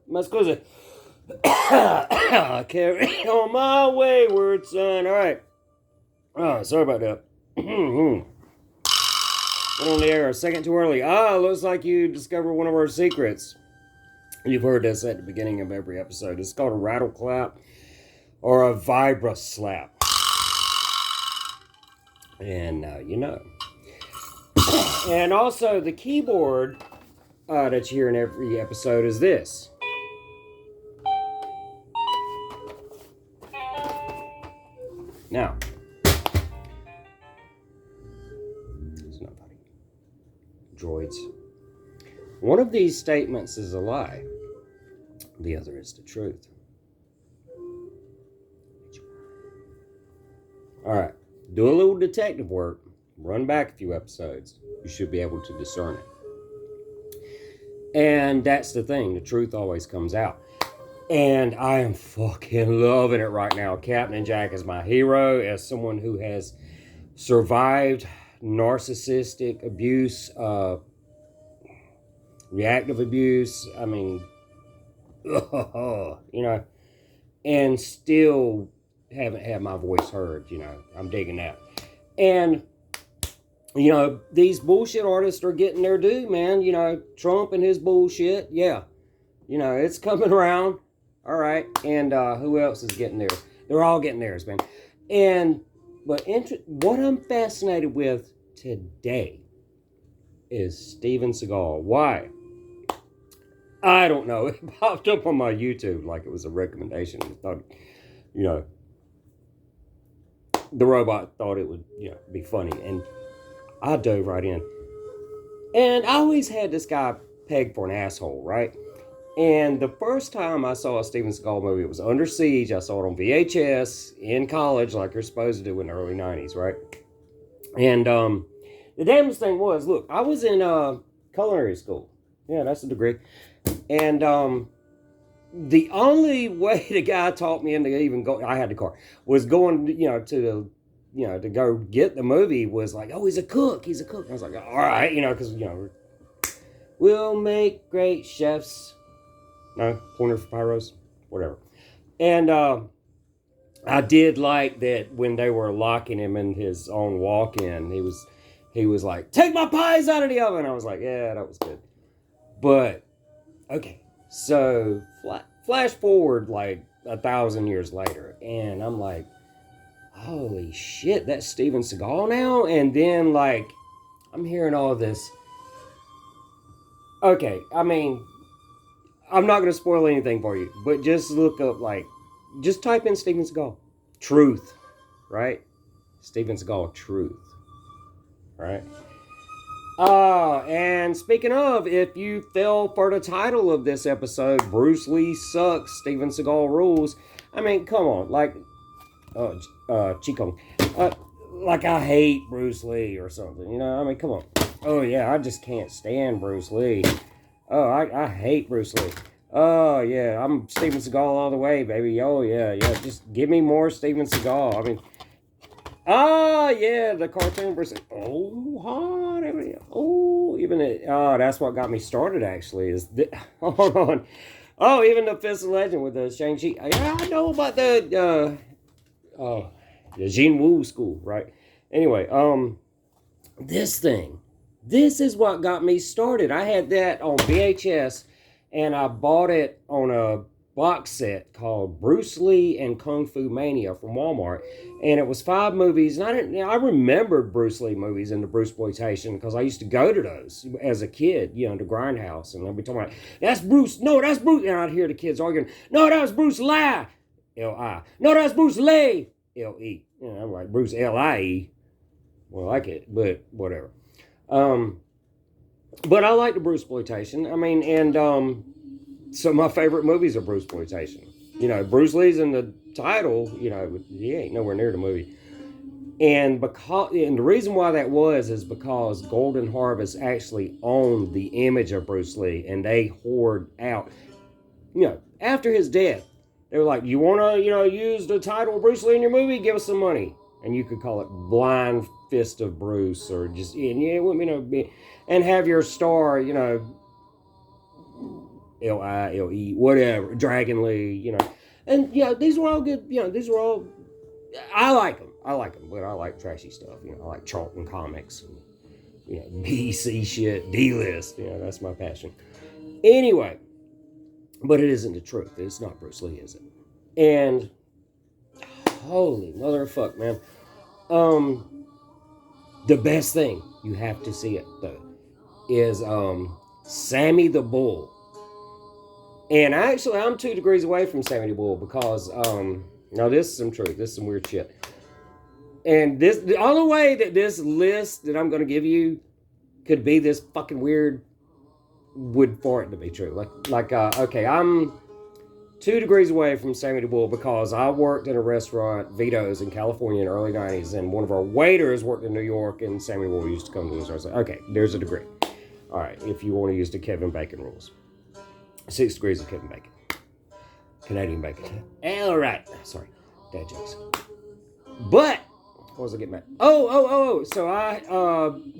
My scusa. Carry on my wayward son. All right. Oh, sorry about that. Went on the air a second too early. Looks like you discovered one of our secrets. You've heard this at the beginning of every episode. It's called a rattle clap or a vibra slap. And you know. And also, the keyboard that you hear in every episode is this. Now, it's not funny. Droids. One of these statements is a lie. The other is the truth. All right. Do a little detective work. Run back a few episodes. You should be able to discern it. And that's the thing. The truth always comes out. And I am fucking loving it right now. Captain Jack is my hero as someone who has survived narcissistic abuse, reactive abuse. I mean, you know, and still haven't had my voice heard. You know, I'm digging that. And, you know, these bullshit artists are getting their due, man. You know, Trump and his bullshit. Yeah. You know, it's coming around. All right. And who else is getting theirs? They're all getting theirs, man. And what I'm fascinated with today is Steven Seagal. Why? I don't know. It popped up on my YouTube like it was a recommendation. I thought, you know, the robot thought it would, you know, be funny. And I dove right in. And I always had this guy pegged for an asshole, right? And the first time I saw a Steven Seagal movie, it was Under Siege. I saw it on VHS in college, like you're supposed to do in the early 90s, right? And the damnest thing was, look, I was in culinary school. Yeah, that's a degree. And the only way the guy taught me into even go, I had the car, was going, you know, to the, you know, to go get the movie was like, oh, he's a cook. He's a cook. And I was like, all right, you know, because, you know, we'll make great chefs. No, Pointer for Pyros, whatever. And I did like that when they were locking him in his own walk-in, he was like, take my pies out of the oven. I was like, yeah, that was good. But, okay, so flash forward like 1,000 years later, and I'm like, holy shit, that's Steven Seagal now? And then, like, I'm hearing all this. Okay, I mean, I'm not going to spoil anything for you, but just look up, like, just type in Steven Seagal. Truth, right? Steven Seagal, truth, right? And speaking of, if you fell for the title of this episode, Bruce Lee sucks, Steven Seagal rules. I mean, come on, like, Chico, like I hate Bruce Lee or something, you know? I mean, come on. Oh yeah, I just can't stand Bruce Lee. Oh, I hate Bruce Lee. Oh, yeah, I'm Steven Seagal all the way, baby. Oh, yeah, just give me more Steven Seagal. I mean, yeah, the cartoon Bruce Lee. Oh, hot. Oh, even it. Oh, that's what got me started, actually, is, hold on. Oh, even the Fist of Legend with the Shang-Chi. Yeah, I know about the Jin Woo school, right? Anyway, this is what got me started. I had that on VHS, and I bought it on a box set called Bruce Lee and Kung Fu Mania from Walmart. And it was 5 movies. And I remembered Bruce Lee movies and the Bruceploitation because I used to go to those as a kid, you know, the Grindhouse. And they'd be talking about, that's Bruce. No, that's Bruce. And I'd hear the kids arguing, no, that was Bruce Lee. L-I. No, that's Bruce Lee. L-E. You know, I'm like, Bruce L-I-E. Well, I like it, but whatever. But I like the Bruceploitation. I mean, and some of my favorite movies are Bruceploitation. You know, Bruce Lee's in the title, you know, he ain't nowhere near the movie. And the reason why that is because Golden Harvest actually owned the image of Bruce Lee, and they hoard out, you know, after his death, they were like, you want to, you know, use the title of Bruce Lee in your movie? Give us some money. And you could call it blind Fist of Bruce, or just and have your star, L-I-L-E, whatever, Dragon Lee, and these were all good. These were all. I like them. But I like trashy stuff. I like Charlton comics, and, BC shit, D-list. That's my passion. Anyway, but it isn't the truth. It's not Bruce Lee, is it? And holy motherfuck, man. The best thing, you have to see it though, is Sammy the Bull. And actually, I'm 2 degrees away from Sammy the Bull because now this is some truth. This is some weird shit. And the only way that this list that I'm going to give you could be this fucking weird would for it to be true. Okay, I'm 2 degrees away from Sammy the Bull because I worked in a restaurant, Vito's, in California in the early 90s, and one of our waiters worked in New York, and Sammy the Bull used to come to us. I was like, okay, there's a degree. All right, if you want to use the Kevin Bacon rules. 6 degrees of Kevin Bacon. Canadian bacon. All right. Sorry, dad jokes. But, what was I getting at? So I